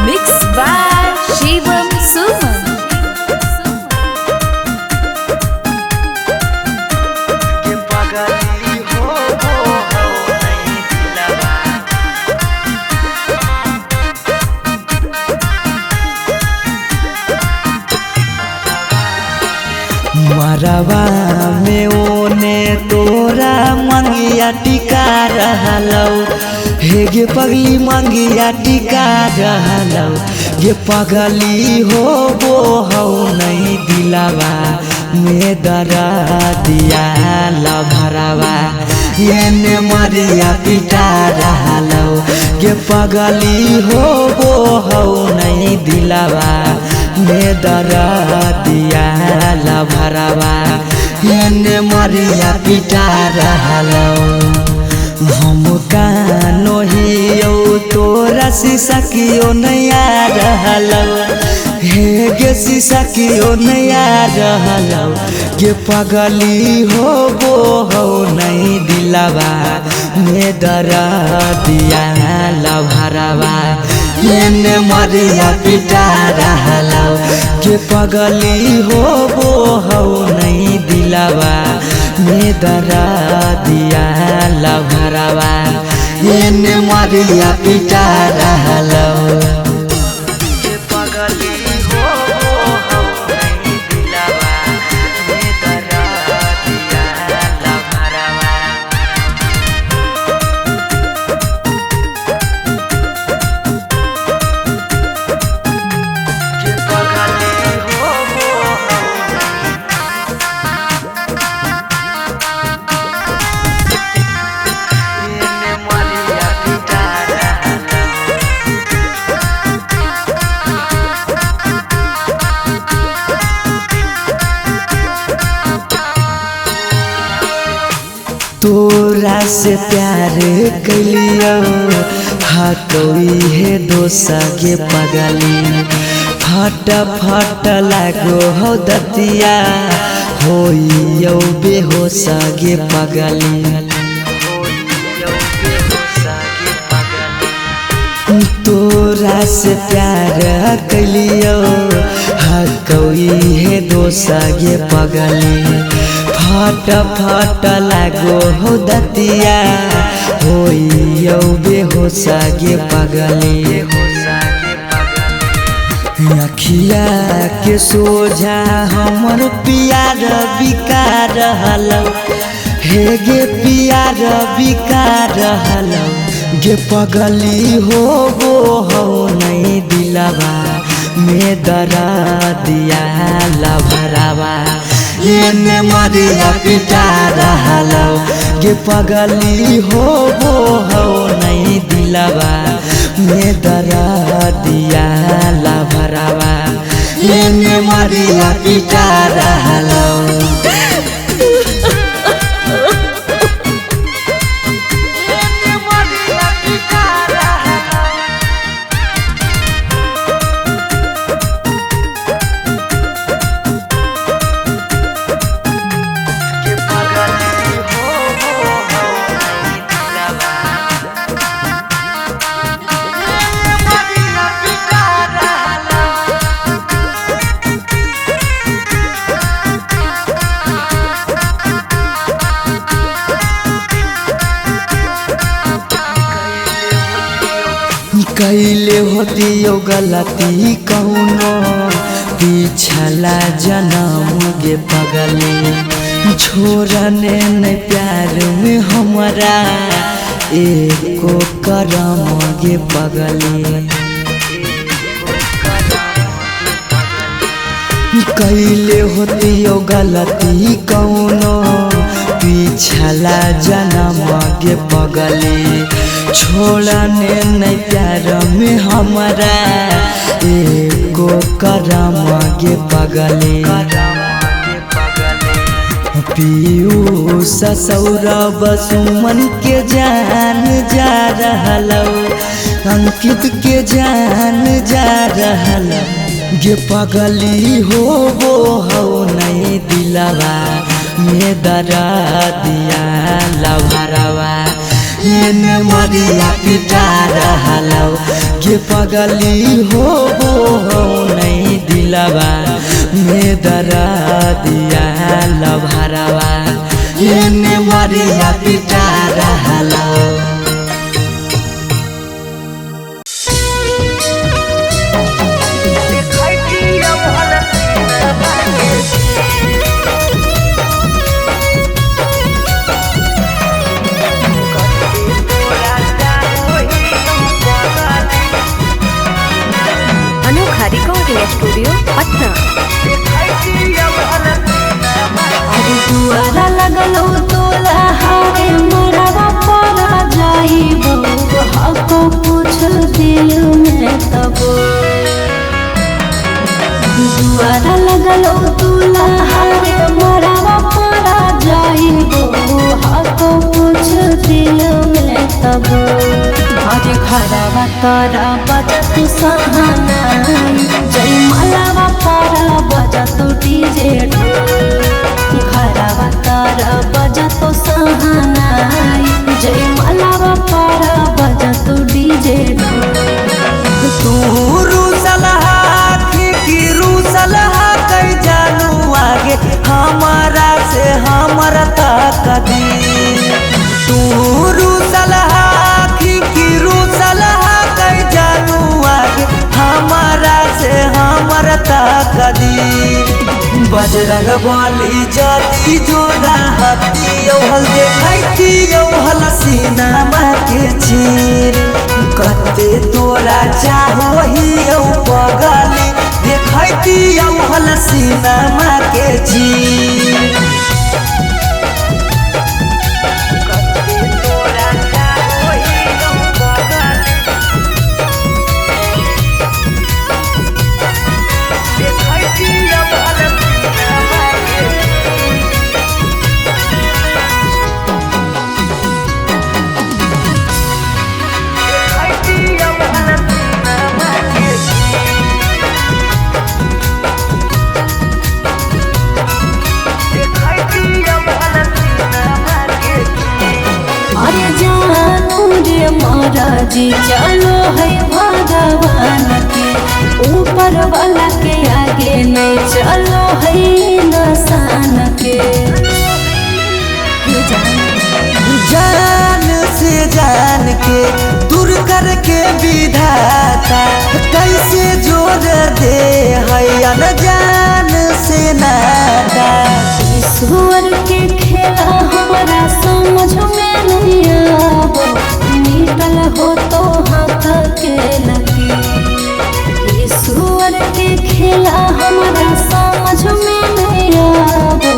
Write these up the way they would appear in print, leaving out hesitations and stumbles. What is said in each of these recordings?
Mixed by Shivam Suman. मरवा में ओने तोरा मंगिया टिका रहलौ हे गे पगली मंगिया टिका रहलौ गे पगली हो वो हौ नहीं दिलावा में दरा दिया लभरावा एने मरिया पिटा रहलौ गे पगली हो वो हौ नहीं दिलावा में दरा दिया लभरावा एने मरिया पिटा रहलौ हम कानो हियो तोरा शीशा कियो नया रहलौ हे गे शीशा कियो नया रहलौ गे पगली हो वो हो नहीं दिलावा में दरा दिया लभरावा एने मरिया पिटा रहलौ गे पगली हो वो हो नहीं दिलावा में दरा दिया लभरावा एने मरिया पिटा रहलौ गे पगली हो वो हो नहीं दिलावा में दरा दिया लभरावा तोरा से प्यार कलियो हटोई है दोसा के पगली फट फट लागो हो दतिया होइयो बेहोसा के पगली तोरा से प्यार कलियो हटोई है दोसा के पगली फट फट लागो हो दतिया होइयो बेहोसा गे पगली अखिया के सोझा हमर पियार बिका रहलौ हे गे पियार बिका रहलौ गे पगली हो वो हो नहीं दिलावा में दरा दिया लभरावा एने मरिया पिटा रहलौ गे पगली हो वो हो नहीं दिलावा में दरा दिया लभरावा एने मरिया पिटा रहलौ कैले होतियो गलती कौनो पिछला जन्म गे पगली छोड़ने न प्यार में हमरा एको करम गे पगली कैले होतियो गलती कौनो पिछला जन्म गे पगली छोड़ने नहीं प्यार में हमरा एको करम गे पगली पीयूष सौरभ सुमन के जान जा रहलौ अंकित के जान जा रहल गे पगली हो नहीं दिलवा में दरा दिया लभरवा एने मरिया पिटा रहल गे पगली हो नहीं दिलवा में दरा दिया लभरवा एने मरिया पिटा रहल। स्टूडियो पटना। अरे दुआरा लगलो तोला हारे मरवा परा जाइबो हको पूछ दिल में तब दुआरा लगलो तोला हारे मरवा परा जाइबो हको पूछ दिल में तब आज घरवा तारा बजत सहाना जय मलावा पारा बजत डीजे घरवा तारा बजत सहाना जय मलावा पारा बजत डीजे तू रूसलहा की रूसलहा कई जानू आगे हमारा से हमर तक दी तू रूसलहा की रूसलहा कई जानू आगे हमारा से हमर तक दी बजरंग बली जदी जोड़ा हती हल देखती हल सीनामा के चीर कते तोरा चाहो ही पगली देखती हल सीनामा के चीर जी चलो है भगवान के ऊपर वाला के आगे नहीं चलो है इंसान के जान से जान के दूर करके विधाता कैसे जोड़ दे है अनजान से नाता ईश्वर के खेला हमारा समझ में नहीं आवो निकल हो तो हाथ के लगी ईश्वर के खेला हमारा समझ में नहीं आवो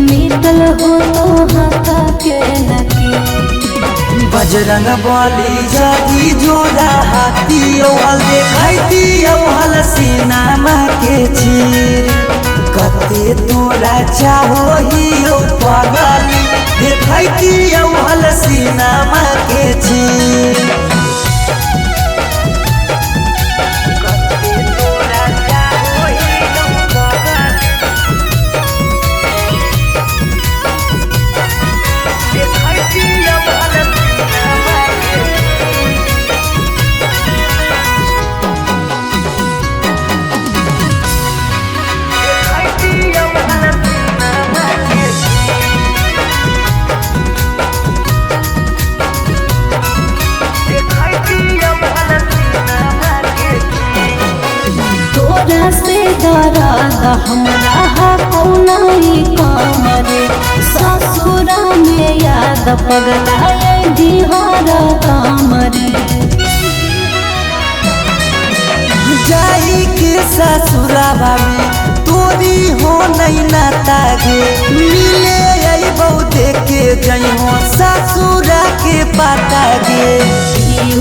निकल हो तो हाथ के लगी बजरंग बली जदी जोड़ा हाथी हल देखती हल सीनामा के चीर कते तोरा चाहो ही पगली देखती हल सीनामा के चीर से डरा हमरा कौनाई काम रे ससुरा में याद पगलाए दिहारा काम रे जाई के ससुराबा में तोरी हो नहीं नाता गे मिले आई बहु देखे जई हो ससुरा के पाता गे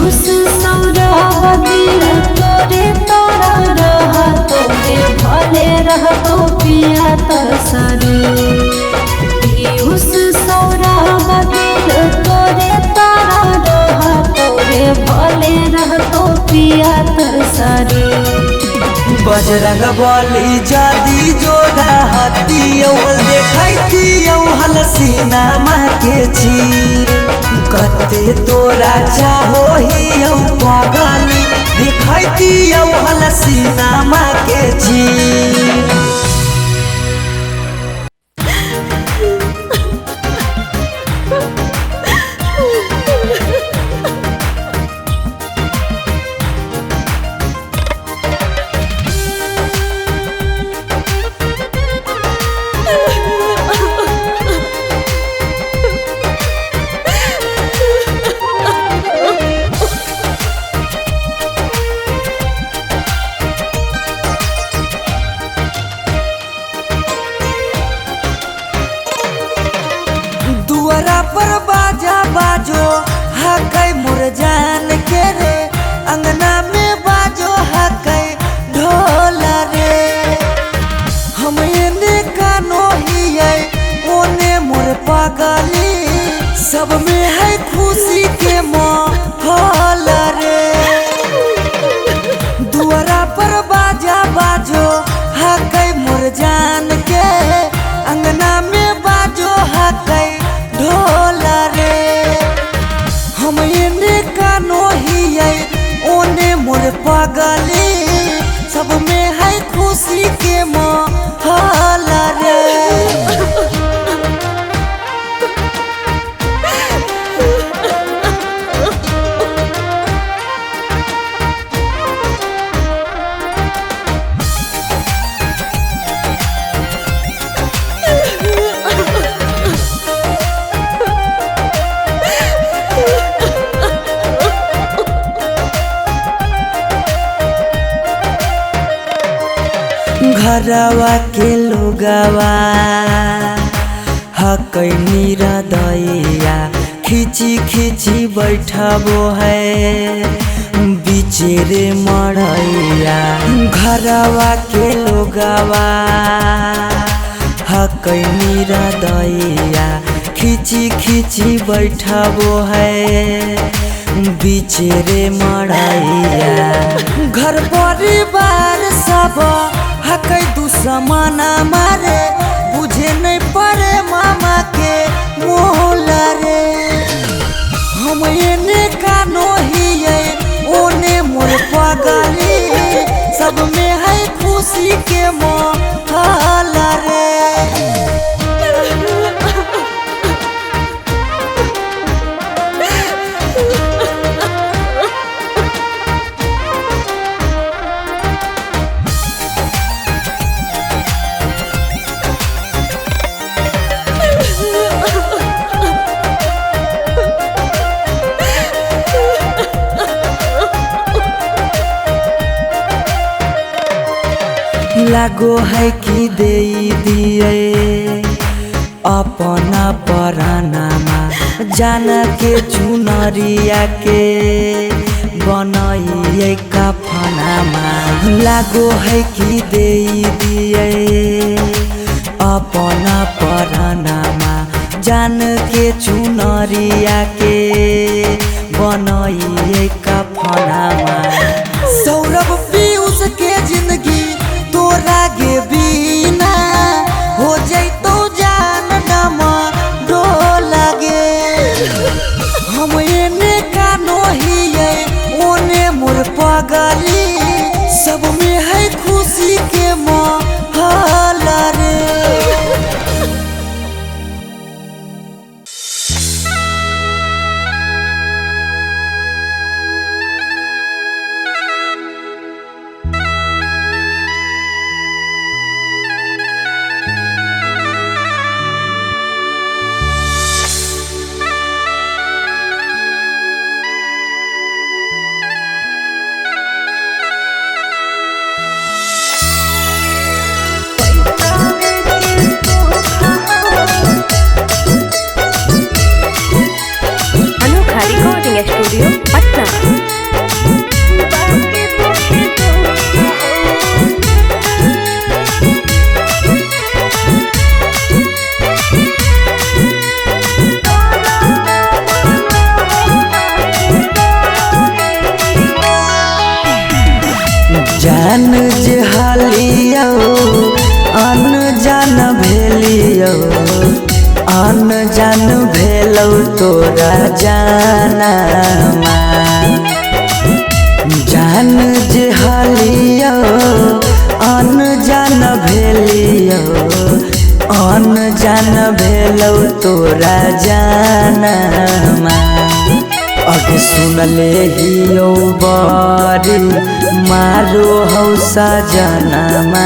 उस सौरा बदिल तोरे तोरा रहा तोरे भले रह तो पिया तरसरे उस सौरा बदिल तोरे तोरा रहा तोरे भले रह तो पिया तरसारी। बजरंग बली जदी जोड़ा हतियौ देखैतियौ हलसीना माँ के चीर। कते तोरा चाहो हियौ पगली देखैतियौ हलसीना माँ के चीर। दुआरा पर बाजा बाजो हकै मोर जान के रे। अंगना में बाजो हकै ढोल रे। हम एने कानो हियै ओने मोर पगली। सब में है खुशी के माहौल रे। दुआरा पर बाजा बाजो हकै मोर जान के। अंगना में बाजो हकै ढोल रे। हम एने कानो हियै ओने मोर पगली। सब में है खुशी के माहौल रे। घरवा के लोगवा हकै निरदैया। खिची खिची बैठबो है बीचे रे मड़ैया। घरवा के लोगवा हकै निरदैया। खिची खिची बैठबो है बीचे रे मड़ैया। घर परिवार सब हकै दुश्मन मारे। बुझे नहीं पड़े मामा के मोहल रे। हम एने कानो हियै ओने मोर पगली। सब में है खुशी के माहौल रे। लागो है कि दे दिए अपना परानामा। जान के चुनरिया के बनाइए कफनामा। लागो है कि दे दिए अपना परानामा। जान के चुनरिया के बनाइए कफनामा। सौरभ पीयूष के जिंदगी तोरा गे बिना हो जैतो जान नमा डोल गे। हम एने कानो हियै ओने मोर पगली। सब में है खुशी के माहौल रे। जान जे हालियो अनजान भेलियो अनजान भेलौ तोरा जानमा जान जे हालियो अनजान भेलियो अनजान भेलौ तोरा जानमा अगे सुनले हियो बड़ी मारो हौ सजनमा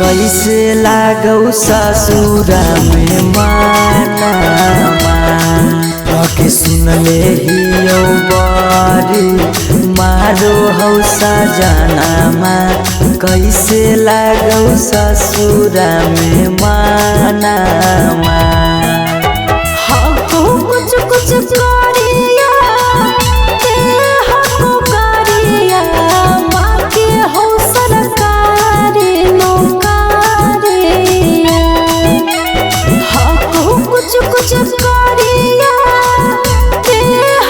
कैसे लागौ ससुरा में मानमा अगे सुनले हियो बड़ी मारो हौ सजनमा कैसे लागौ ससुरा में मानमा कुछ कुछ करिया के हको करिया बाकी हो सरकारी नौकरिया हको कुछ कुछ करिया के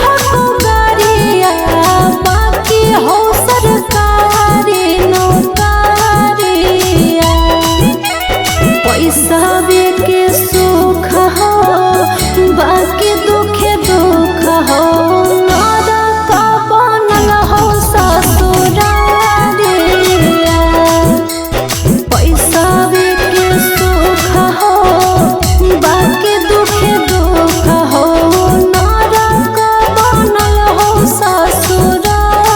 हको करिया बाकी हो सरकारी नौकरिया पैसा के सुख हो बाकी दुखे दुख हो नरक बनल हो ससुरारिया पैसा के सुख हो बाकी दुखे दुख हो नरक बनल हो ससुरारिया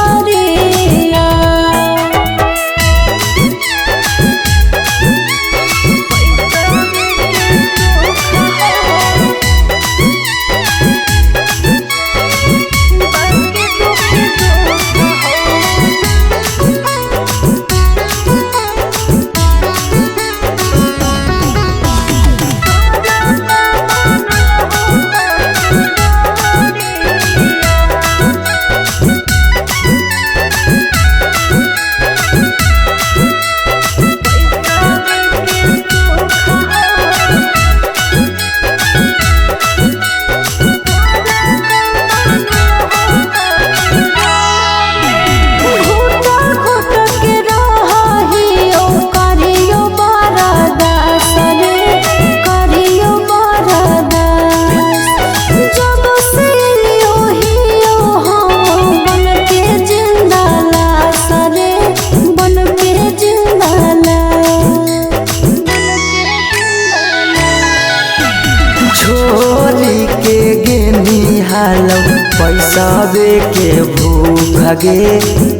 छोरी के गेनी हालौ पैसावे के भूख गे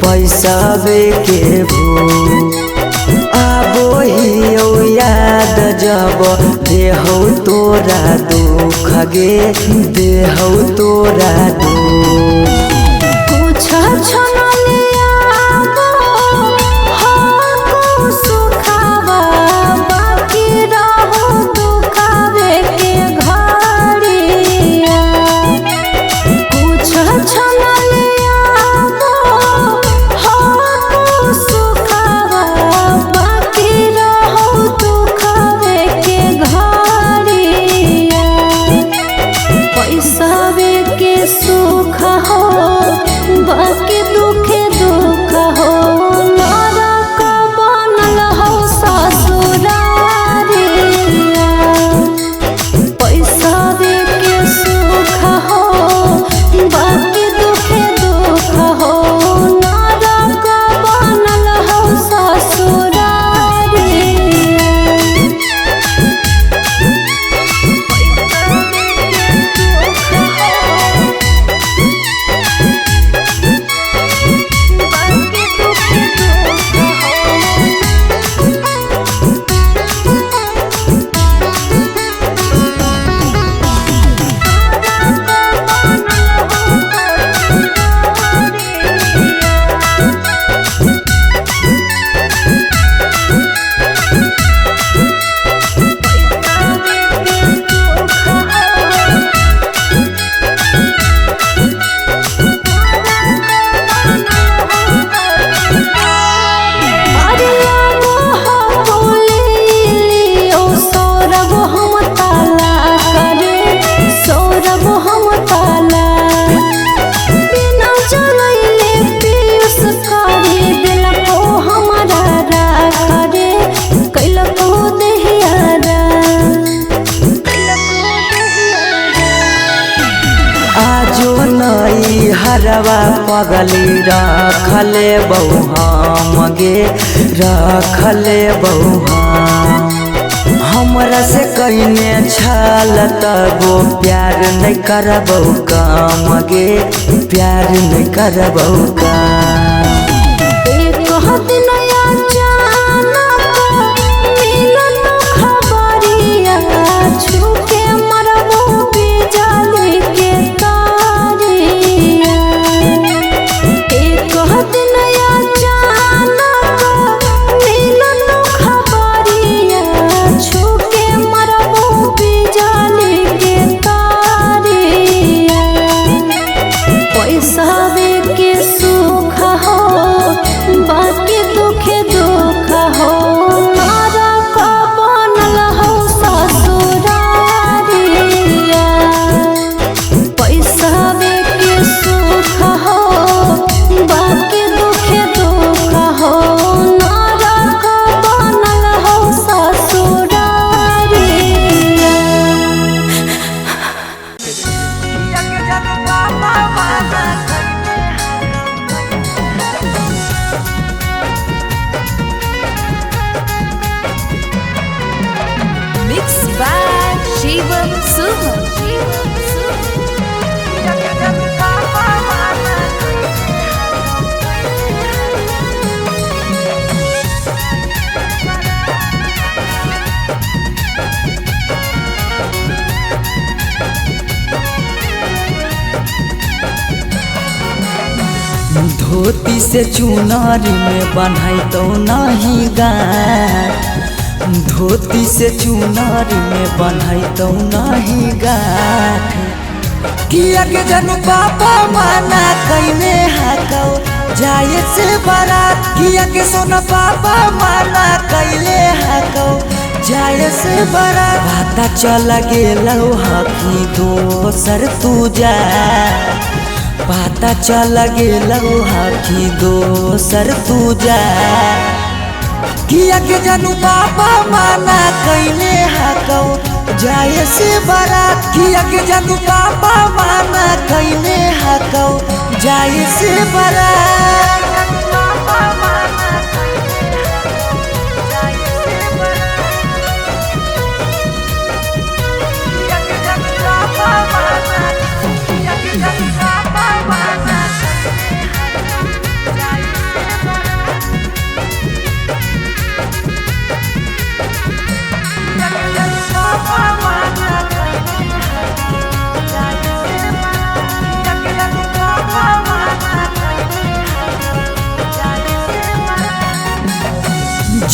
पैसावे के भूख आबो हियो याद जब देहौ तोरा दुख गे देहौ तोरा दुख कुछ सुख हो दिलावा पगली रखले बहु हम गे रखले बहु हमरा से कहिने छल तबो प्यार नहीं करबौ काम गे प्यार नहीं करबौ काम धोती से चुनारी में बन्हैतौ नहीं गाँठ धोती से चुनारी में बन्हैतौ नहीं गाँठ किया के जनू पापा माना कैले हकौ जाए से बारात किया के सोना पापा माना कैले हकौ जाए से बारात पता चल गेलौ हकी दोसर तू जा पता चल गेलौ हकी दोसर तू जा किया के जानू पापा माना कैले हकौ जाए से बारात किया के जानू पापा माना कैले हकौ जाए से बारात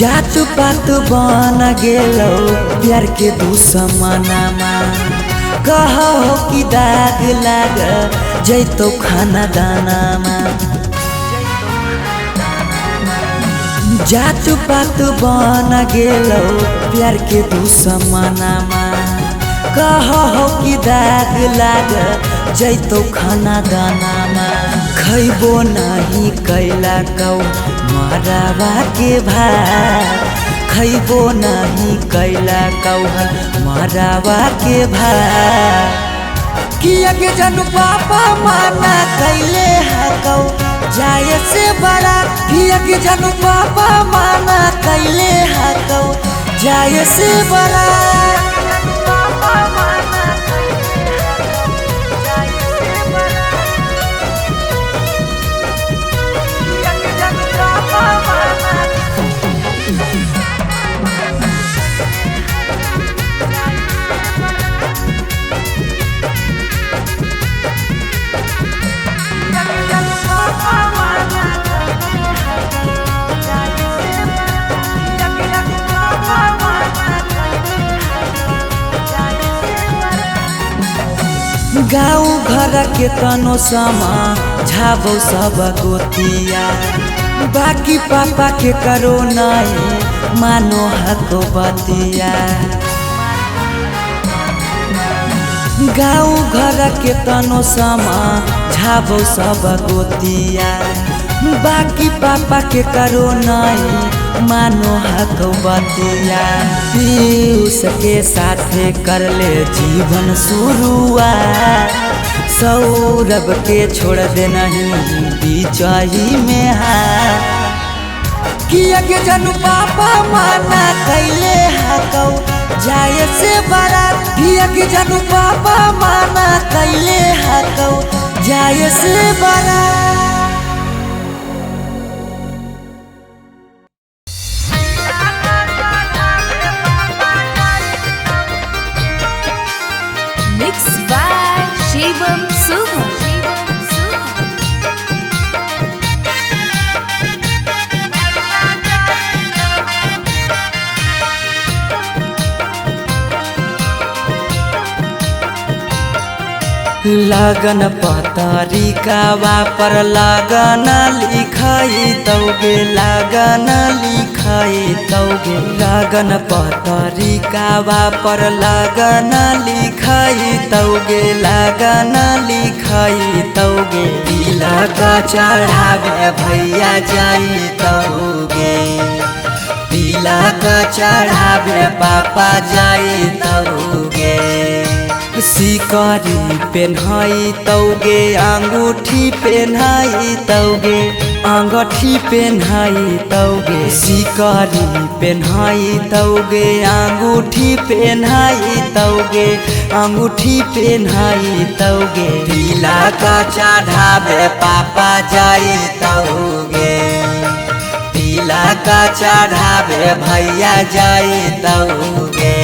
जात पात बन गेलौ प्यार के दुश्मनमा कहो कि दाग लाग जैतो खाना दानामा जात पात बन गेलौ प्यार के दुश्मनमा कहो कि दाग लाग जैतो खाना दानामा खैबो नहीं कैला कौ मरावा के भात खैबो नहीं कैला कौ मरावा के भात किया के जानू पापा माना कैले हकौ जाए से बारात किया के जानू पापा माना कैले हकौ जाए से बारात गाँव घर के तनो समा झाबो सब गोतिया बाकी पापा के करो नहीं मानो हको बतिया गाँव घर के तनो समा झाबो सब गोतिया बाकी पापा के करो नहीं मानो हको बतिया पीयूष के साथे कर ले जीवन शुरुआत सौरभ के छोड़ दे नहीं बिचाही में किया के जनू पापा माना कैले हाकौ जाए से बारात किया के जनू पापा माना कैले हाकौ जाए से बारात। Mixed by Shivam Suha. लगन पतरिकावा पर लगन लिखाई तौगे लगन लिखाई तौगे लगन पतरिकावा पर लगन लिखाई तौगे लगन लिखाई तौगे तिलक चढ़ावे भैया जाई तौगे तिलक चढ़ावे पापा जाई तौगे सिकरी पेन्हाई तौगे अंगूठी पेन्हाई तौगे अंगूठी पेन्हाई तौगे सिकरी पेन्हाई तौगे अंगूठी पेन्हाई तौगे अंगूठी पेन्हाई तौगे तिलक चढ़ावे पापा जाई तौगे तिलक चढ़ावे भैया जाई तौगे।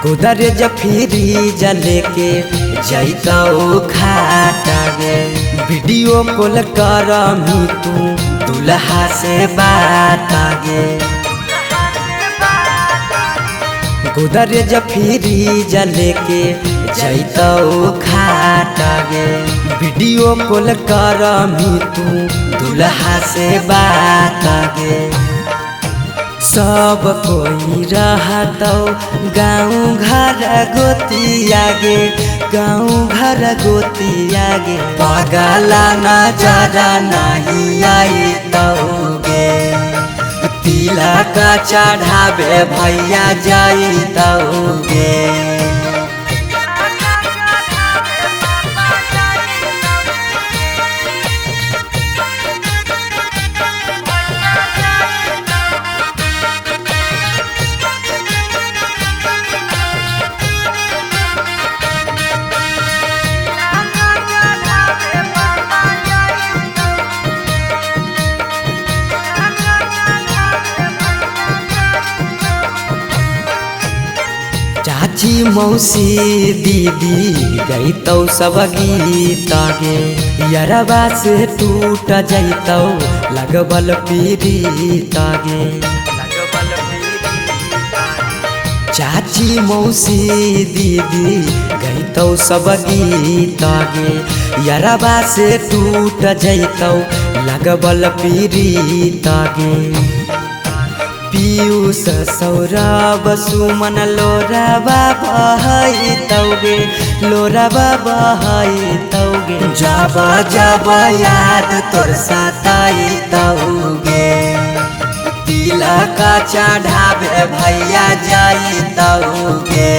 गोदरेज फ्रिज लेके जैतौ खाटा गे वीडियो कॉल करमी तू दुल्हा से बात गे गोदरेज फ्रिज लेके जैतौ खाटा गे वीडियो कॉल करमी तू दुल्हा से बात गे सब कोई रहतौ गाँव घर गोतिया गे गाँव घर गोतिया गे पगला नजरा नहीं आई तौगे तिलक चढ़ावे भैया जाई तौगे। चाची मौसी दीदी गईतौ सब गीत गे यरबा से टूट जैतौ लगबल पीड़ित गे चाची मौसी दीदी गईतौ सब गीत गे यरबा से टूट जैतौ लगबल पीड़ित गे पीयूष सौरभ सुमन लोरबा बहाई तौगे लोरबा बहाई तौगे जब जब याद तोर सताई तौगे तिलक चढ़ावे भैया जाई तौगे।